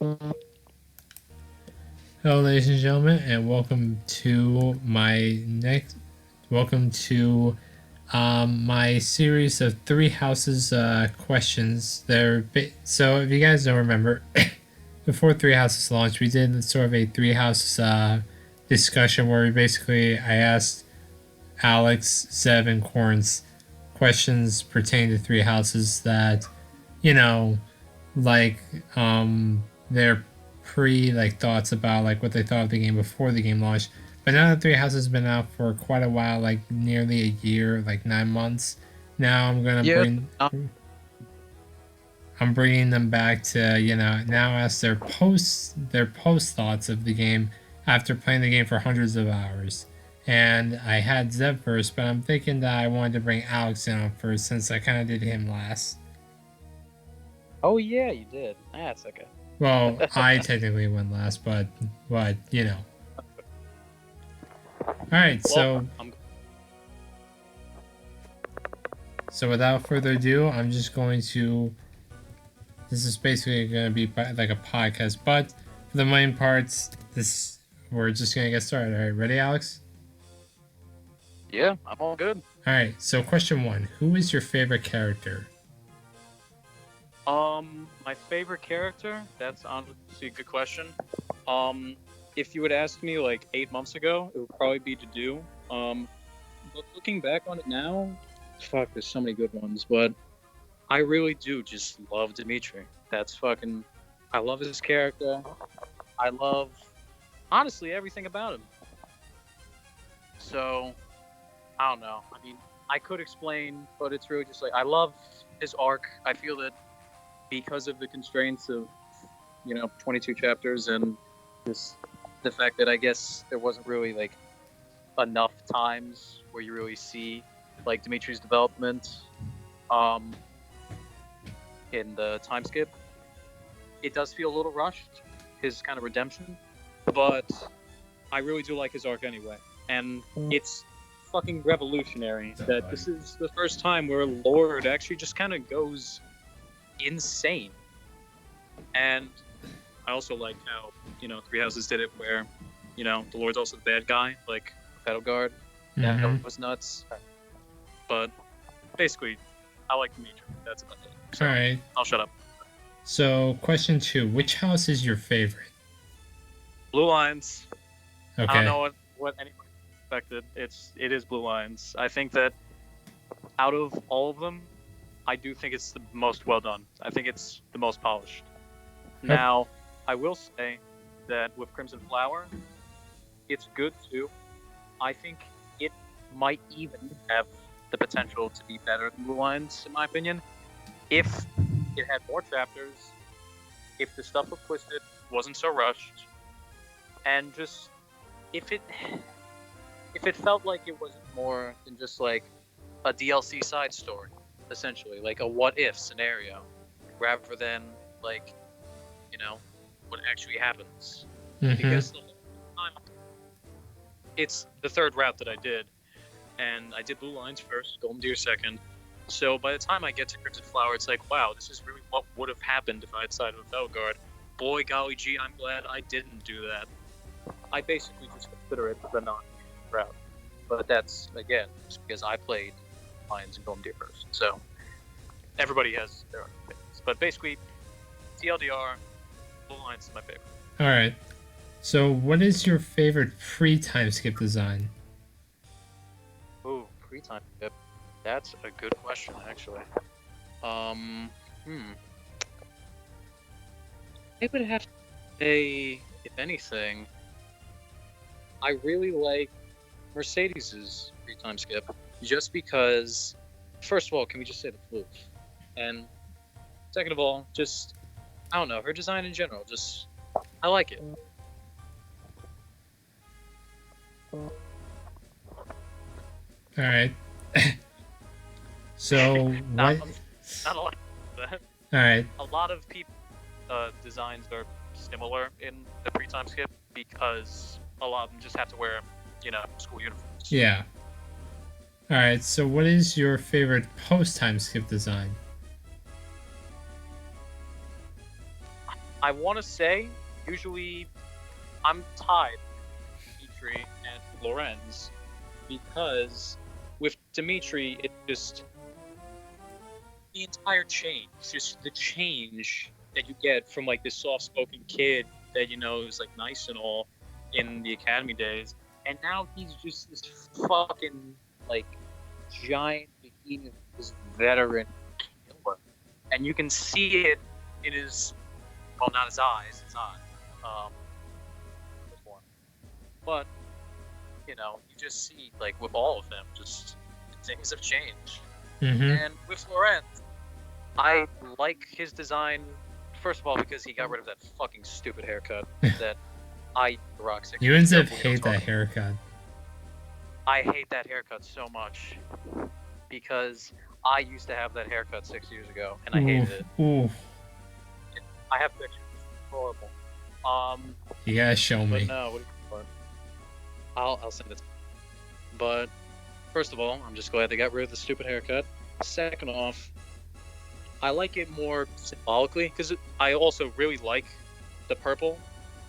Hello, ladies and gentlemen, and welcome to my series of three houses questions. So, if you guys don't remember, before Three Houses launched, we did sort of a three houses discussion where I asked Alex, Zeb, and Corns questions pertaining to three houses that you know like their thoughts about like what they thought of the game before the game launched. But now that Three Houses has been out for quite a while, like nearly a year, like 9 months, now Yeah. I'm bringing them back to now as their post thoughts of the game after playing the game for hundreds of hours. And I had Zeb first, but I'm thinking that I wanted to bring Alex in on first since I kind of did him last. Oh yeah, you did. That's okay. Well, I technically went last, but All right, Well, so I'm so without further ado, I'm just going to. This is basically going to be like a podcast, but for the main parts, we're just going to get started. All right, ready, Alex? yeah, I'm all good. All right. So question one: who is your favorite character? My favorite character. That's honestly a good question. Um, if you would ask me like 8 months ago, it would probably be to do. But looking back on it now, fuck, there's so many good ones. But I really do just love Dimitri. That's fucking. I love his character. I love honestly everything about him. So I don't know. I mean, I could explain, but it's really just like I love his arc. I feel that because of the constraints of 22 chapters and just the fact that I guess there wasn't really like enough times where you really see like Dimitri's development um in the time skip. It does feel a little rushed, his kind of redemption, but I really do like his arc anyway. And it's fucking revolutionary that this is the first time where Lord actually just kind of goes insane. And I also like how, Three Houses did it where, the Lord's also the bad guy, like Battle Guard. That was nuts. But basically, I like Dimitri. That's about it. So, All right. I'll shut up. So question two: which house is your favorite? Blue Lines. Okay. I don't know what anybody expected. It is Blue Lines. I think that out of all of them, I do think it's the most well done. I think it's the most polished. Now, I will say that with Crimson Flower, it's good too. I think it might even have the potential to be better than Blue Lines, in my opinion, if it had more chapters, if the stuff was twisted, wasn't so rushed, and just if it felt like it wasn't more than just like a DLC side story, essentially, like a what if scenario, rather than like, what actually happens. Because the whole time, it's the third route that I did, and I did Blue Lines first, Golden Deer second. So by the time I get to Crimson Flower, it's like, wow, this is really what would have happened if I had sided with Belgard. Boy, golly gee, I'm glad I didn't do that. I basically just consider it the non-route. But that's, again, just because I played Lions and Golden Deer first. So everybody has their own opinions. But basically, TLDR, Blue Lines is my favorite. All right. So what is your favorite pre-time skip design? Ooh, pre-time skip. That's a good question, actually. I would have to say, if anything, I really like Mercedes's pre-time skip, just because, first of all, can we just say the floof? And second of all, just, I don't know, her design in general, just, I like it. All right. So what? Not a lot of that. All right. A lot of people designs are similar in the pre-time skip because a lot of them just have to wear, school uniforms. Yeah. All right. So what is your favorite post-time skip design? I want to say usually I'm tied with Dimitri and Lorenz because with Dimitri, it's just the entire change, just the change that you get from like this soft-spoken kid that is like nice and all in the academy days, and now he's just this fucking like giant behemoth, this veteran killer, and you can see it in his not his eyes, his eye, form, but you just see like with all of them, just things have changed, Mm-hmm. and with Lorenz. I like his design, first of all, because he got rid of that fucking stupid haircut that I rock 6 You years ends ago. up hate that haircut. I hate that haircut so much because I used to have that haircut 6 years ago and I hated it. Ooh. I have pictures. It's horrible. You gotta show me. But no, I'll send it. But first of all, I'm just glad they got rid of the stupid haircut. Second off, I like it more symbolically because I also really like the purple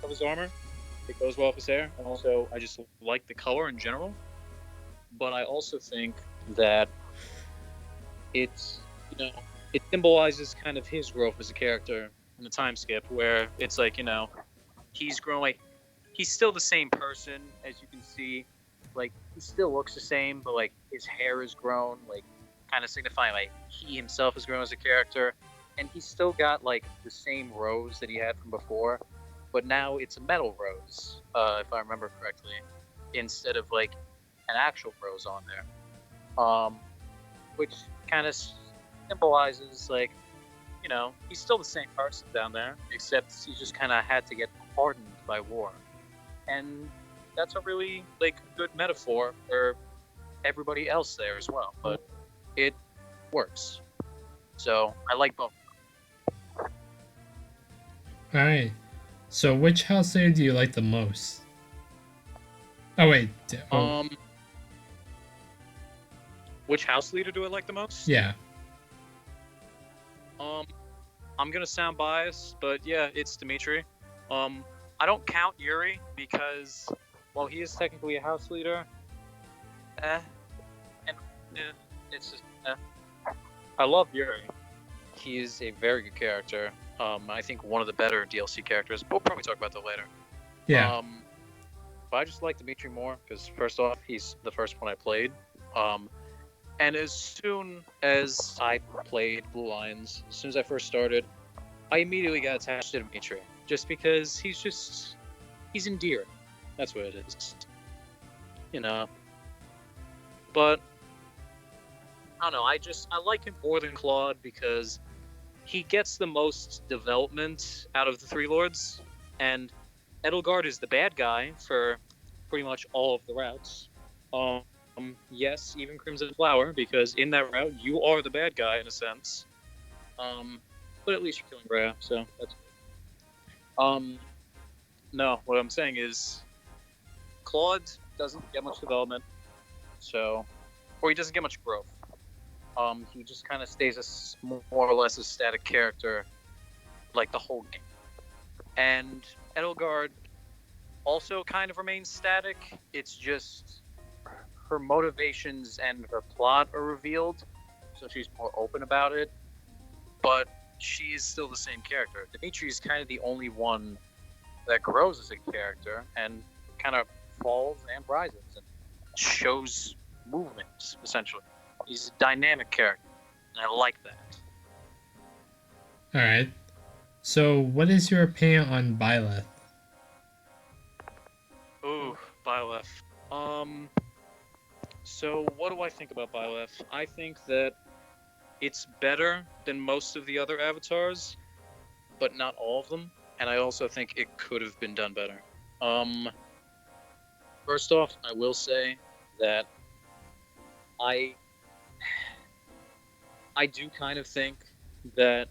of his armor. It goes well with his hair, and also I just like the color in general. But I also think that it's it symbolizes kind of his growth as a character in the time skip, where it's like he's grown. Like he's still the same person, as you can see. Like he still looks the same, but like his hair has grown. Like kind of signifying like he himself has grown as a character, and he's still got like the same rose that he had from before, but now it's a metal rose, if I remember correctly, instead of like an actual rose on there, which kind of symbolizes like he's still the same person down there, except he just kind of had to get hardened by war, and that's a really like good metaphor for everybody else there as well, but it works. So I like both. Alright. So which house leader do you like the most? Oh wait. Which house leader do I like the most? Yeah. I'm gonna sound biased, but yeah, it's Dimitri. I don't count Yuri because while he is technically a house leader, it's just I love Yuri. He is a very good character. I think one of the better DLC characters. We'll probably talk about that later. Yeah. But I just like Dimitri more because first off, he's the first one I played. And as soon as I played Blue Lions, as soon as I first started, I immediately got attached to Dimitri. Just because he's endearing. That's what it is. But I don't know, I like him more than Claude because he gets the most development out of the Three Lords, and Edelgard is the bad guy for pretty much all of the routes. Yes, even Crimson Flower, because in that route you are the bad guy in a sense. But at least you're killing Rhea, so that's good. No, what I'm saying is Claude doesn't get much development, or he doesn't get much growth. He just kind of stays more or less a static character, like the whole game. And Edelgard also kind of remains static. It's just her motivations and her plot are revealed, so she's more open about it. But she is still the same character. Dimitri is kind of the only one that grows as a character and kind of falls and rises and shows movement, essentially. He's a dynamic character, and I like that. Alright. So what is your opinion on Byleth? Ooh, Byleth. So what do I think about Byleth? I think that it's better than most of the other avatars, but not all of them. And I also think it could have been done better. First off, I will say that I do kind of think that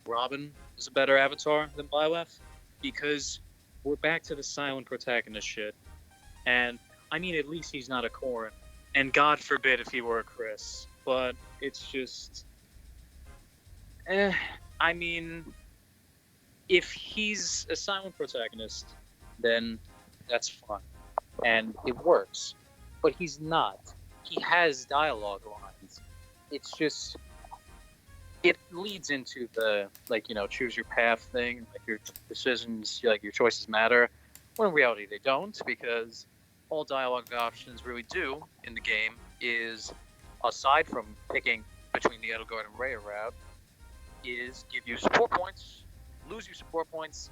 Robin is a better avatar than Byleth, because we're back to the silent protagonist shit. And I mean, at least he's not a Corrin. And God forbid if he were a Chris. But it's just I mean, if he's a silent protagonist, then that's fine, and it works. But he's not. He has dialogue lines. It's just it leads into the choose your path thing, like your decisions, like your choices matter. When in reality they don't, because all dialogue options really do in the game is, aside from picking between the Edelgard and Rhea route, is give you support points, lose you support points,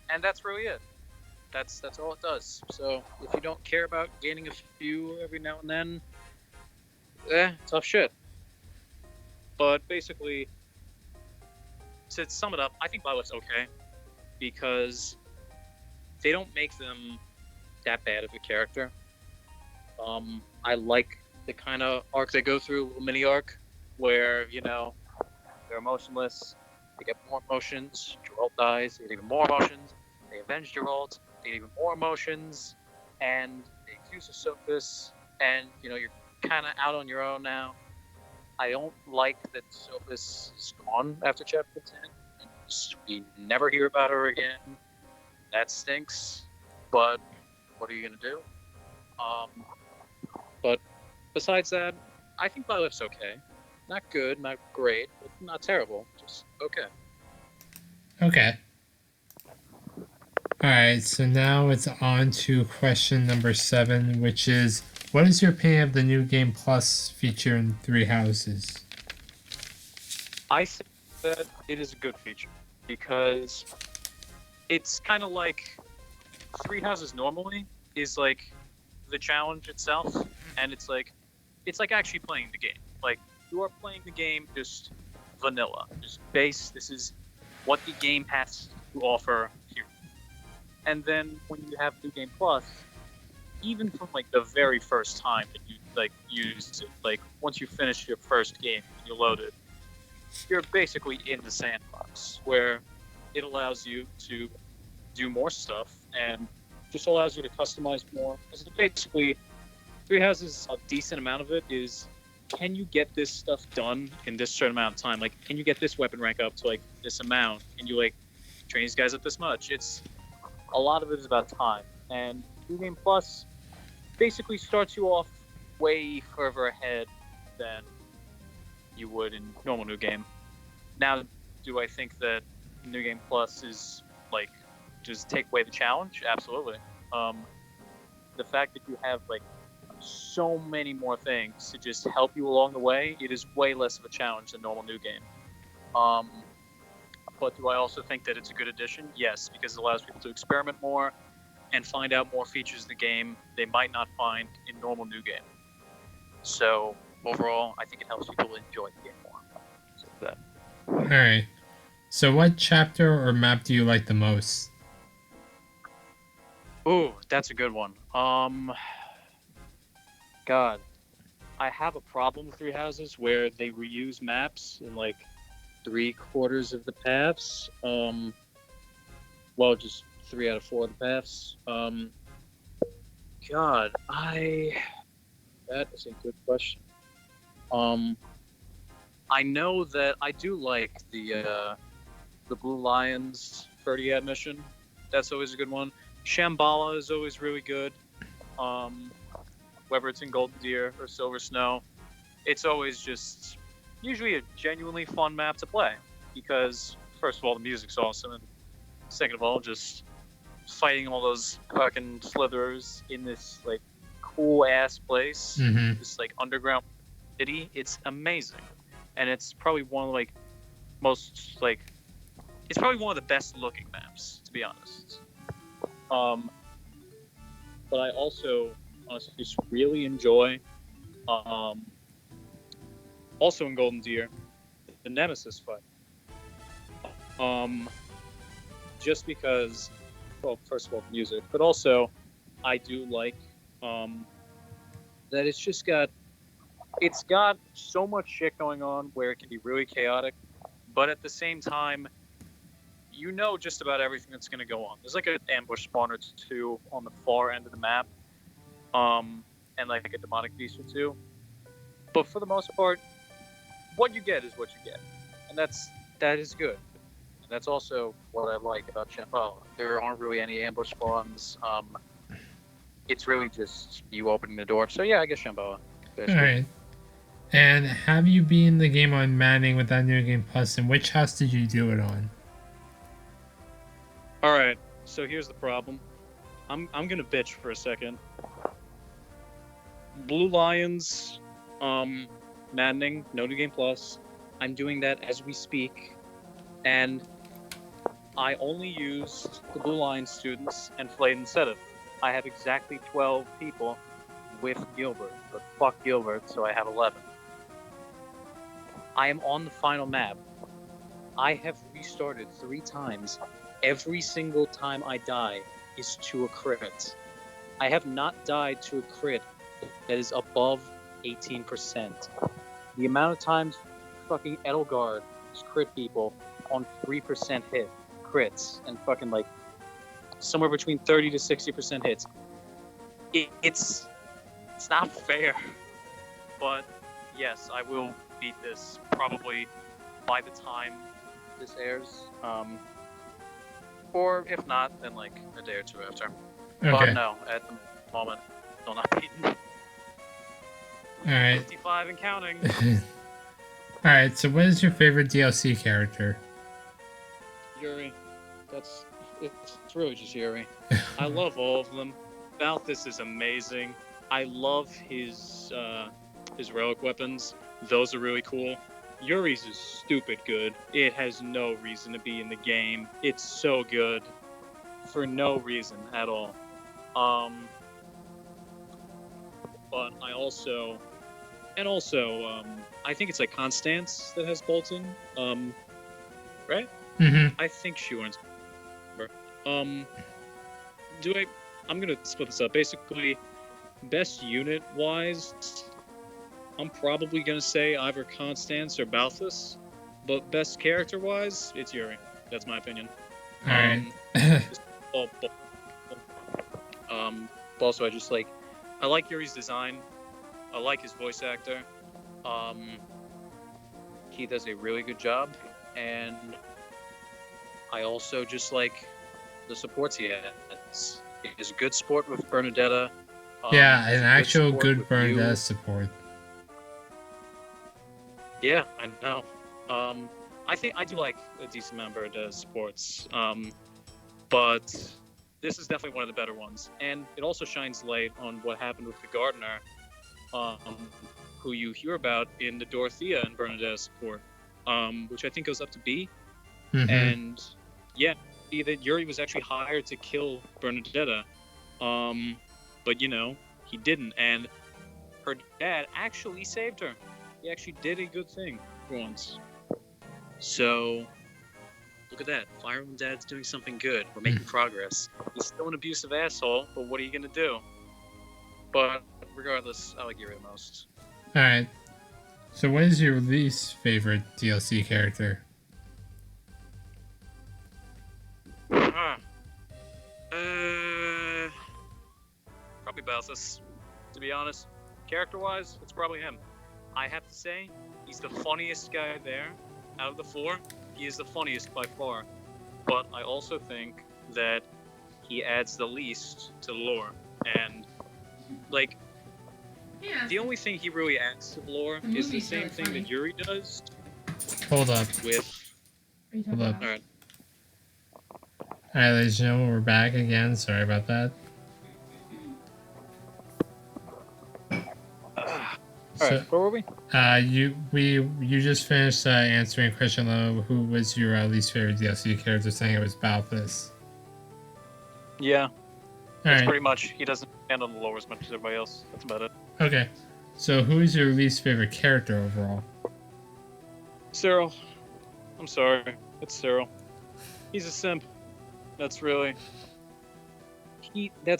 and that's really it. That's all it does. So if you don't care about gaining a few every now and then, tough shit. But basically, to sum it up, I think Violet's okay because they don't make them that bad of a character. I like the kind of arc they go through, a little mini arc, where they're emotionless, they get more emotions. Geralt dies, they get even more emotions. They avenge Geralt, they get even more emotions, and they accuse Sophus, and you're kind of out on your own now. I don't like that Sophus is gone after chapter 10, and we never hear about her again. That stinks, but what are you gonna do? But besides that, I think Violet's okay. Not good, not great, but not terrible. Just okay. Okay. Alright, so now it's on to question number 7, which is what is your opinion of the new game plus feature in Three Houses? I think that it is a good feature because it's kind of like Three Houses normally is like the challenge itself, and it's like actually playing the game. Like you are playing the game just vanilla, just base. This is what the game has to offer here. And then when you have New Game Plus, even from like the very first time that you used it, like once you finish your first game and you load it, you're basically in the sandbox where it allows you to do more stuff and just allows you to customize more. Because basically, Three Houses, a decent amount of it is, can you get this stuff done in this certain amount of time? Like, can you get this weapon rank up to like this amount? Can you like train these guys up this much? It's a lot of it is about time. And New Game Plus basically starts you off way further ahead than you would in normal New Game. Now, do I think that New Game Plus is like just take away the challenge? Absolutely. The fact that you have like so many more things to just help you along the way, it is way less of a challenge than normal New Game. But do I also think that it's a good addition? Yes, because it allows people to experiment more and find out more features of the game they might not find in normal New Game. So overall, I think it helps people enjoy the game more. So that. Alright. So what chapter or map do you like the most? Ooh, that's a good one. God, I have a problem with Three Houses where they reuse maps in like 3/4 of the paths. Well, just 3 out of 4 of the paths. God, that is a good question. I know that I do like the Blue Lions 30 mission. That's always a good one. Shambhala is always really good. Whether it's in Golden Deer or Silver Snow, it's always just usually a genuinely fun map to play because first of all the music's awesome, and second of all just fighting all those fucking slitherers in this like cool ass place, Mm-hmm. this like underground city. It's amazing, and it's probably one of like most like it's probably one of the best looking maps to be honest. But I also honestly just really enjoy also in Golden Deer the Nemesis fight. Just because, well, first of all, the music, but also I do like that it's got so much shit going on where it can be really chaotic, but at the same time, you know just about everything that's going to go on. There's like an ambush spawn or two on the far end of the map, and like a demonic beast or two. But for the most part, what you get is what you get, and that is good. That's also what I like about Shambhala. There aren't really any ambush spawns. It's really just you opening the door. So yeah, I guess Shambhala. All right. And have you beaten the game on Manning with that New Game Plus, and which house did you do it on? All right. So here's the problem. I'm gonna bitch for a second. Blue Lions, maddening, no New Game Plus. I'm doing that as we speak, and I only used the Blue Lions students and played instead of. I have exactly 12 people with Gilbert, but fuck Gilbert, so I have 11. I am on the final map. I have restarted 3 times. Every single time I die is to a crit. I have not died to a crit that is above 18%. The amount of times fucking Edelgard crit people on 3% hit crits and fucking like somewhere between 30 to 60% hits. It's not fair. But yes, I will beat this probably by the time this airs. Or if not, then like a day or two after. Okay. But no, at the moment, still not beaten. All right. 55 and counting. All right. So, what is your favorite DLC character? Yuri. It's really just Yuri. I love all of them. Balthus is amazing. I love his relic weapons. Those are really cool. Yuri's is stupid good. It has no reason to be in the game. It's so good for no reason at all. But I also I think it's like Constance that has Bolton. Right? Mm-hmm. I think she wins. I'm gonna split this up. Basically, best unit wise, I'm probably gonna say either Constance or Balthus, but best character wise, it's Yuri. That's my opinion. All right. Also, I like Yuri's design. I like his voice actor. He does a really good job, and I also just like the supports he has. He's a good sport with Bernadetta. Yeah, an actual good Bernadetta support. Yeah, I know. I think I do like a decent number of supports. But this is definitely one of the better ones. And it also shines light on what happened with the Gardener, who you hear about in the Dorothea and Bernadetta support, which I think goes up to B. Mm-hmm. And yeah, that Yuri was actually hired to kill Bernadetta, but he didn't, and her dad actually saved her. He actually did a good thing for once. So look at that, Fire Emblem Dad's doing something good. We're making progress. He's still an abusive asshole, but what are you gonna do? But regardless, I like Yuri the most. All right. So, what is your least favorite DLC character? Probably Balthus, to be honest. Character-wise, it's probably him. I have to say, he's the funniest guy there. Out of the 4, he is the funniest by far. But I also think that he adds the least to the lore. And, like, the only thing he really adds to the lore is the same thing that Yuri does. Hold up. Hold up. Alright. Alright, ladies and gentlemen, we're back again. Sorry about that. Alright, where were we? You just finished answering question low. Who was your least favorite DLC character? Saying it was Balthus. Yeah. That's pretty much. He doesn't handle the lore as much as everybody else. That's about it. Okay. So who is your least favorite character overall? Cyril. I'm sorry. It's Cyril. He's a simp. That's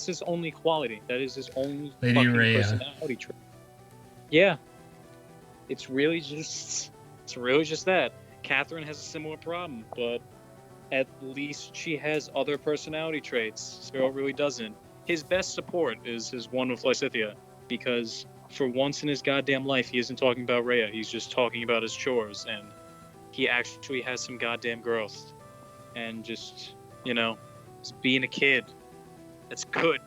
his only quality. That is his only Lady Rhea. Personality trait. Yeah. It's really just that. Catherine has a similar problem, but at least she has other personality traits. Cyril really doesn't. His best support is his one with Lysithea, because for once in his goddamn life, he isn't talking about Rhea. He's just talking about his chores, and he actually has some goddamn growth. and just, just being a kid. That's good.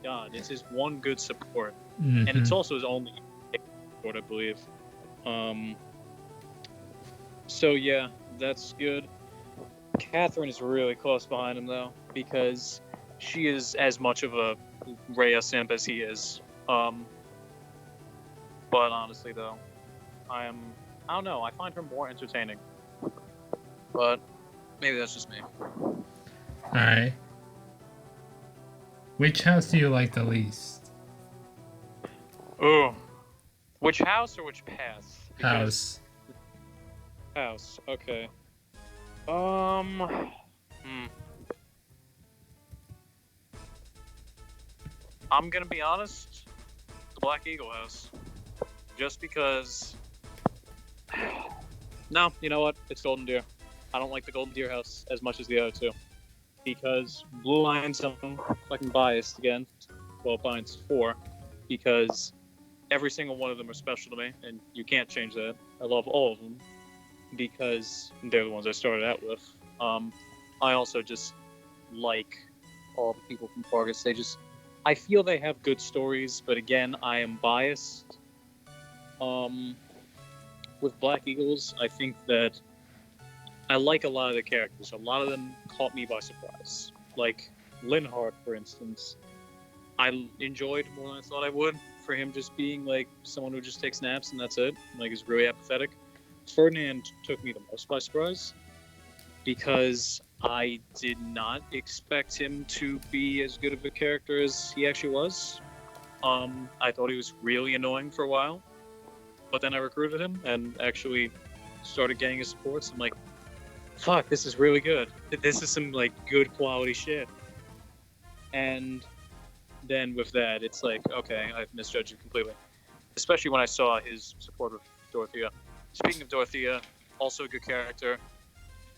God, it's his one good support. And it's also his only support, I believe. So yeah, that's good. Catherine is really close behind him though, because she is as much of a Rhea simp as he is. But honestly though, I don't know, I find her more entertaining. But maybe that's just me. Alright. Which house do you like the least? Oh. Which house or which path? House. House, okay. I'm gonna be honest, the Black Eagle house. Just because... No, you know what? It's Golden Deer. I don't like the Golden Deer house as much as the other two. Because Blue Lion's I'm fucking biased again. Well, biased for. Because every single one of them are special to me, and you can't change that. I love all of them. Because they're the ones I started out with. I also just like all the people from Fargus. I feel they have good stories, but again, I am biased. With Black Eagles, I think that I like a lot of the characters. A lot of them caught me by surprise. Like Linhardt, for instance. I enjoyed more than I thought I would, for him just being like someone who just takes naps and that's it. Like, is really apathetic. Ferdinand took me the most by surprise because I did not expect him to be as good of a character as he actually was. I thought he was really annoying for a while, but then I recruited him and actually started getting his supports. I'm like, fuck, this is really good. This is some like good quality shit. And then with that, it's like, okay, I've misjudged you completely. Especially when I saw his support with Dorothea. Speaking of Dorothea, also a good character.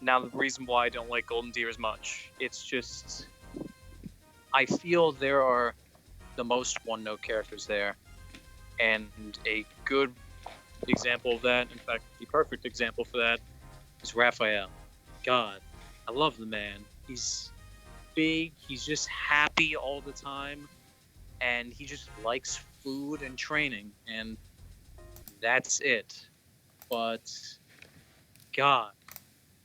Now, the reason why I don't like Golden Deer as much, it's just... I feel there are the most one-note characters there. And a good example of that, in fact, the perfect example for that, is Raphael. God, I love the man. He's big, he's just happy all the time, and he just likes food and training, and that's it. But God,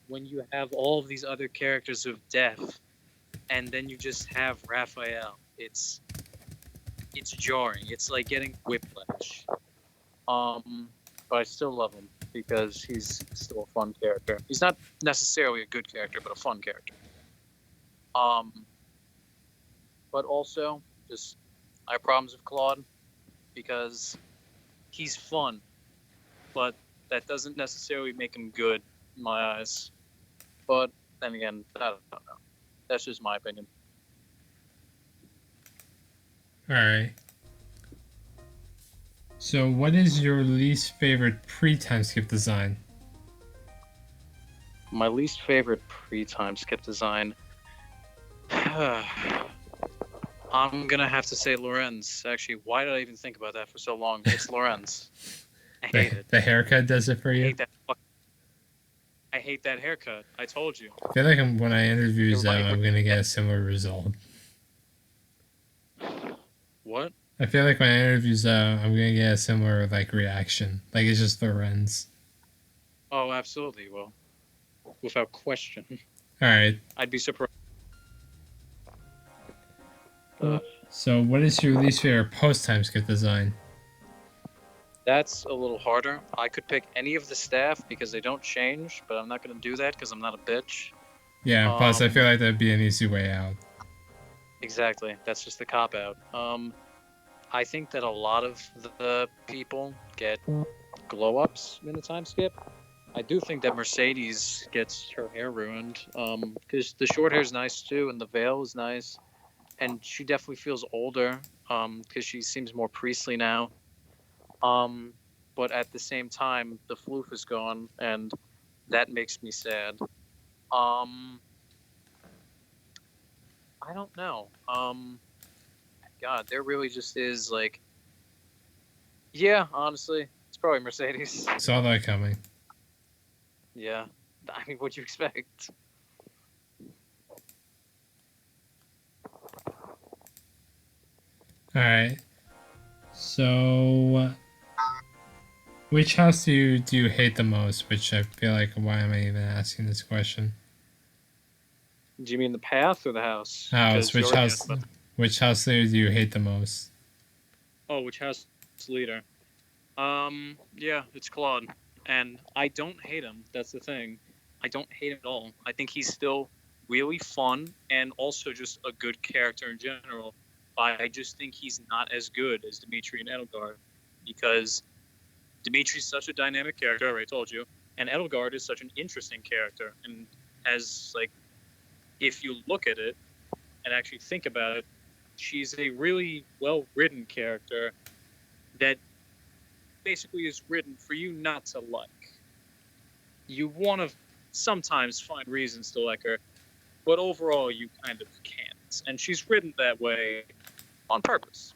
when you have all of these other characters of death, and then you just have Raphael, it's jarring. It's like getting whiplash. But I still love him because he's still a fun character. He's not necessarily a good character, but a fun character. But also, just I have problems with Claude because he's fun, but that doesn't necessarily make him good in my eyes. But then again, I don't know. That's just my opinion. Alright. So, what is your least favorite pre-time skip design? My least favorite pre-time skip design. I'm gonna have to say Lorenz. Actually, why did I even think about that for so long? It's Lorenz. I hate it. The haircut does it for I you? hate that haircut. I told you. I feel like when I interview them, I'm going to get a similar result. What? I feel like when I interview them, I'm going to get a similar like reaction. Like, it's just Lorenz. Oh, absolutely. Well, without question. Alright. I'd be surprised. So, what is your least favorite post-time skip design? That's a little harder. I could pick any of the staff because they don't change, but I'm not going to do that because I'm not a bitch. Yeah, plus I feel like that'd be an easy way out. Exactly. That's just the cop-out. I think that a lot of the people get glow-ups in the time skip. I do think that Mercedes gets her hair ruined because the short hair is nice too, and the veil is nice. And she definitely feels older because she seems more priestly now. But at the same time, the floof is gone, and that makes me sad. I don't know. God, there really just is like, yeah, honestly, it's probably Mercedes. Saw that coming. Yeah, I mean, what'd you expect? All right. So, which house do you hate the most? Which I feel like, why am I even asking this question? Do you mean the path or the house? House. Because you Which already asked house? about. Which house leader do you hate the most? Oh, which house leader? Yeah, it's Claude, and I don't hate him. That's the thing. I don't hate him at all. I think he's still really fun and also just a good character in general. I just think he's not as good as Dimitri and Edelgard because Dimitri's such a dynamic character. I already told you, and Edelgard is such an interesting character. And as like, if you look at it and actually think about it, she's a really well-written character that basically is written for you not to like. You want to sometimes find reasons to like her, but overall you kind of can't. And she's written that way on purpose.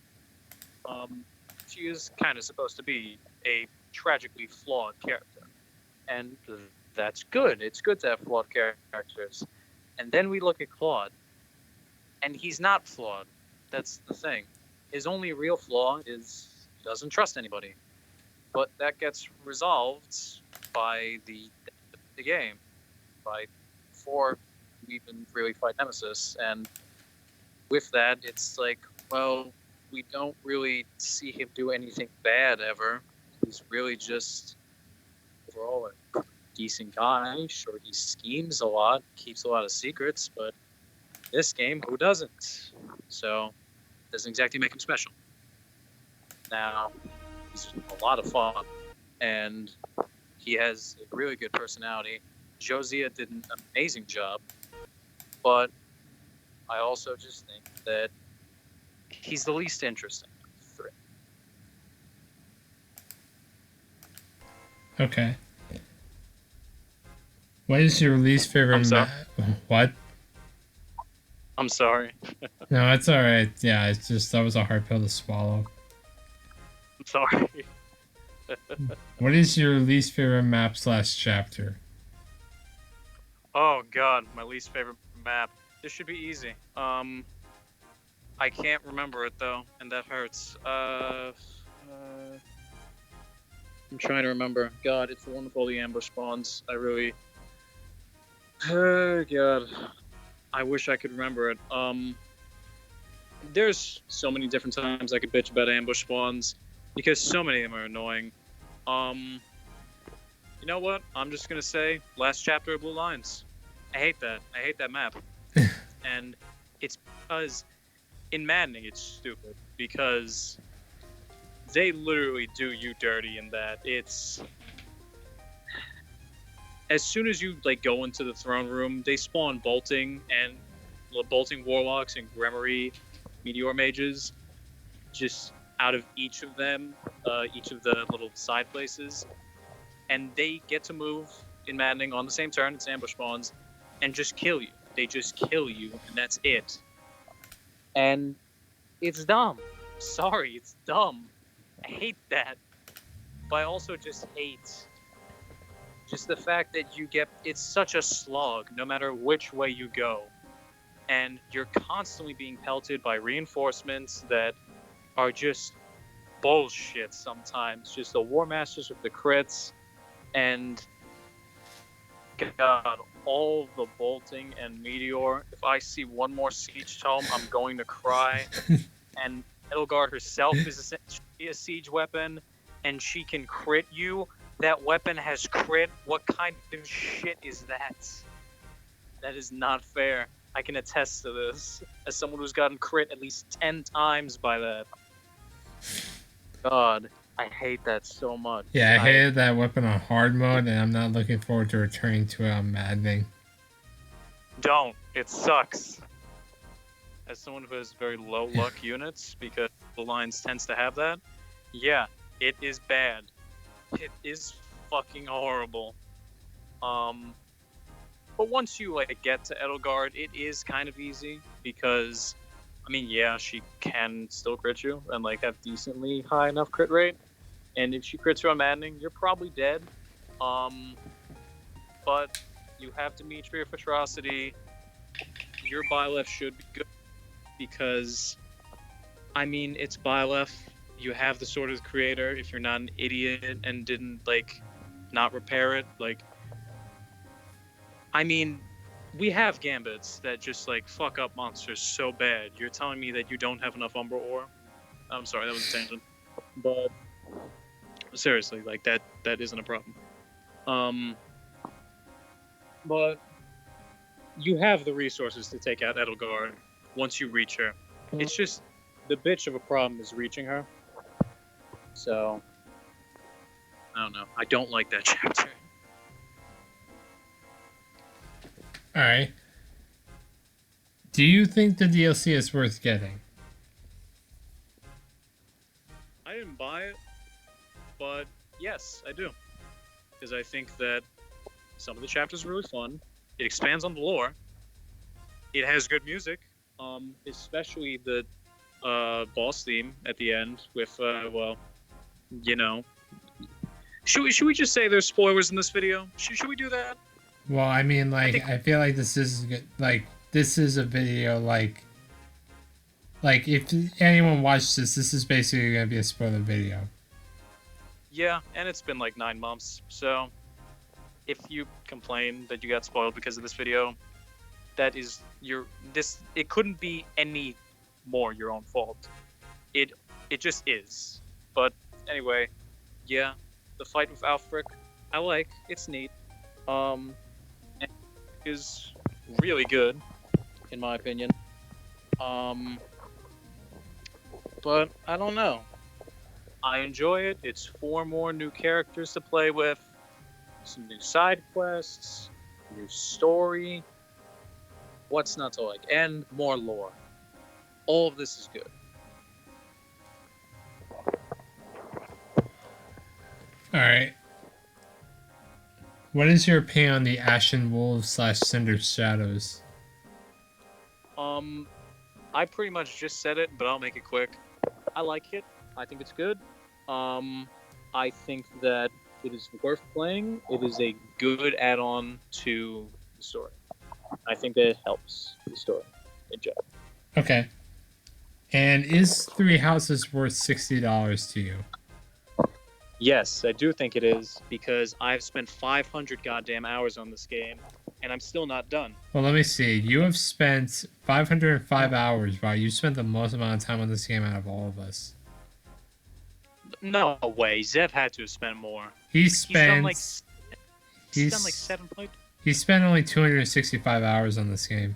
She is kind of supposed to be a tragically flawed character, and that's good. It's good to have flawed characters. And then we look at Claude, and he's not flawed. That's the thing. His only real flaw is he doesn't trust anybody. But that gets resolved by the game, by before we even really fight Nemesis. And with that, it's like, well, we don't really see him do anything bad ever. He's really just overall a decent guy. Sure, he schemes a lot, keeps a lot of secrets, but this game, who doesn't? So, doesn't exactly make him special. Now, he's a lot of fun, and he has a really good personality. Josiah did an amazing job, but I also just think that he's the least interesting of the three. Okay. What is your least favorite I'm sorry. map? What? I'm sorry. No, it's all right. Yeah, it's just that was a hard pill to swallow. I'm sorry. What is your least favorite map slash chapter? Oh God, my least favorite map. This should be easy. I can't remember it though, and that hurts. I'm trying to remember. God, it's the one with all the ambush spawns. I really. Oh God, I wish I could remember it. There's so many different times I could bitch about ambush spawns because so many of them are annoying. You know what? I'm just gonna say last chapter of Blue Lines. I hate that. I hate that map, and it's because in Maddening it's stupid because they literally do you dirty in that. It's as soon as you like go into the throne room, they spawn bolting and bolting warlocks and Gremory meteor mages just out of each of them, each of the little side places, and they get to move in Maddening on the same turn. It's ambush spawns, and just kill you. They just kill you, and that's it. And it's dumb. Sorry, it's dumb. I hate that. But I also just hate just the fact that you get it's such a slog no matter which way you go. And you're constantly being pelted by reinforcements that are just bullshit sometimes. Just the War Masters with the crits and God, all the bolting and meteor. If I see one more siege tome, I'm going to cry. And Edelgard herself is essentially a siege weapon, and she can crit you. That weapon has crit. What kind of shit is that? That is not fair. I can attest to this as someone who's gotten crit at least 10 times by that. God, I hate that so much. Yeah, I hated that weapon on hard mode, and I'm not looking forward to returning to it on Maddening. Don't. It sucks. As someone who has very low luck units, because the lines tends to have that, yeah, it is bad. It is fucking horrible. But once you like get to Edelgard, it is kind of easy because, I mean, yeah, she can still crit you and like have decently high enough crit rate. And if she crits you on Maddening, you're probably dead. But you have Dimitri of Atrocity. Your buy left should be good because I mean, it's Byleth. You have the Sword of the Creator. If you're not an idiot and didn't like not repair it, like, I mean, we have gambits that just like fuck up monsters so bad. You're telling me that you don't have enough Umbra ore? I'm sorry, that was a tangent. But seriously, like that isn't a problem. But you have the resources to take out Edelgard once you reach her. It's just the bitch of a problem is reaching her. So I don't know. I don't like that chapter. All right. Do you think the DLC is worth getting? I didn't buy it, but yes, I do. Because I think that some of the chapters are really fun. It expands on the lore. It has good music, especially the boss theme at the end with, well, you know. Should we just say there's spoilers in this video? Should we do that? Well, I mean, like, I feel like this is like this is a video like if anyone watched this, this is basically gonna be a spoiler video. Yeah, and it's been like 9 months, so if you complain that you got spoiled because of this video, that is it couldn't be any more your own fault. It just is. But anyway, yeah, the fight with Alfric, I like. It's neat. It is really good, in my opinion. But I don't know. I enjoy it. It's 4 more new characters to play with, some new side quests, new story. What's not to like? And more lore. All of this is good. All right. What is your opinion on the Ashen Wolves / Cinder Shadows? I pretty much just said it, but I'll make it quick. I like it. I think it's good. I think that it is worth playing. It is a good add-on to the story. I think that it helps the story in general. Okay. And is Three Houses worth $60 to you? Yes, I do think it is, because I've spent 500 goddamn hours on this game, and I'm still not done. Well, let me see. You have spent 505 hours. Wow, you spent the most amount of time on this game out of all of us. No way. Zev had to have spent more. He's done like 7 points. He spent only 265 hours on this game.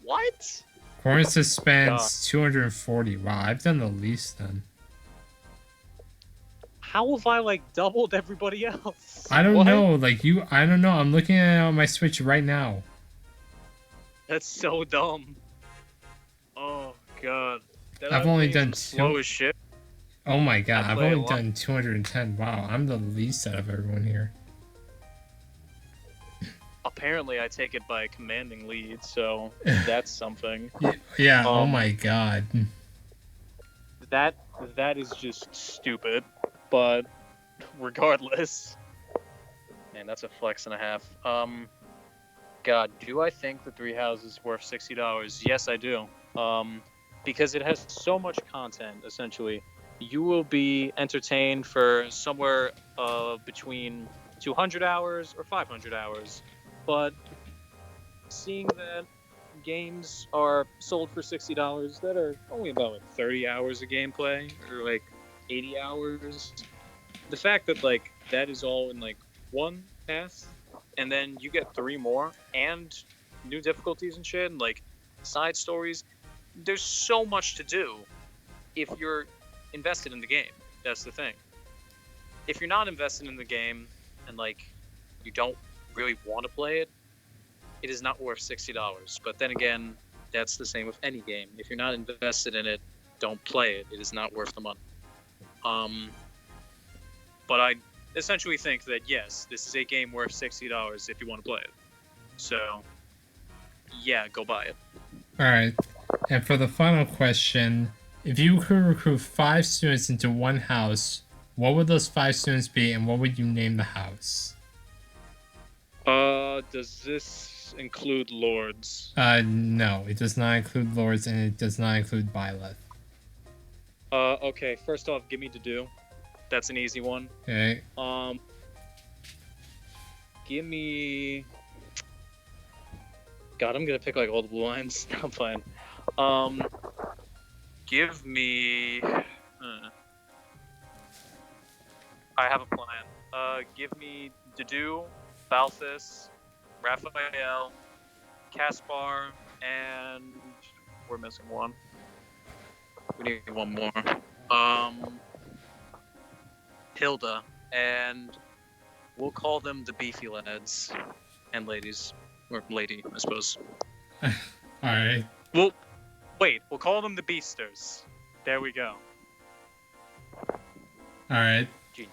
What? Cornus spends 240. Wow, I've done the least then. How have I like doubled everybody else? I don't know. Like I don't know. I'm looking at it on my Switch right now. That's so dumb. Oh god. I've only done slow as shit. Oh my god, I've only done 210. Wow, I'm the least out of everyone here. Apparently, I take it by a commanding lead, so that's something. Yeah. Oh my god. That is just stupid. But regardless, man, that's a flex and a half. God, do I think the Three Houses is worth $60? Yes, I do. Because it has so much content. Essentially, you will be entertained for somewhere between 200 hours or 500 hours. But seeing that games are sold for $60 that are only about like 30 hours of gameplay, or like 80 hours, the fact that like that is all in like one pass, and then you get 3 more and new difficulties and shit, and like side stories, there's so much to do if you're invested in the game. That's the thing. If you're not invested in the game and like you don't really want to play it, it is not worth $60. But then again, that's the same with any game. If you're not invested in it, don't play it. It is not worth the money. But I essentially think that yes, this is a game worth $60 if you want to play it. So yeah, go buy it. All right. And for the final question, if you could recruit 5 students into one house, what would those 5 students be, and what would you name the house? Does this include lords. No, it does not include lords, and it does not include Byleth. Okay. First off, give me to do. That's an easy one. Okay. Give me. God, I'm gonna pick like all the blue lines. No, I'm playing. Give me. I have a plan. Give me Dedu, Balthus, Raphael, Caspar, and we're missing one. We need one more. Hilda, and we'll call them the beefy lads and ladies, or lady, I suppose. All right. Well, wait, we'll call them the beasters. There we go. All right. Gee.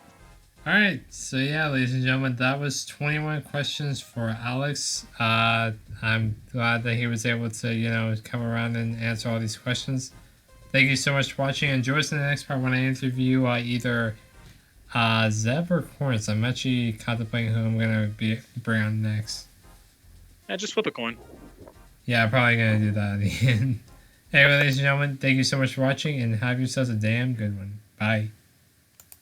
All right. So yeah, ladies and gentlemen, that was 21 questions for Alex. I'm glad that he was able to, come around and answer all these questions. Thank you so much for watching, and join us in the next part when I interview either Zeb or Corns. I'm actually contemplating who I'm gonna bring on next. Just flip a coin. Yeah, I'm probably gonna do that at the end. Anyway, ladies and gentlemen, thank you so much for watching, and have yourselves a damn good one. Bye.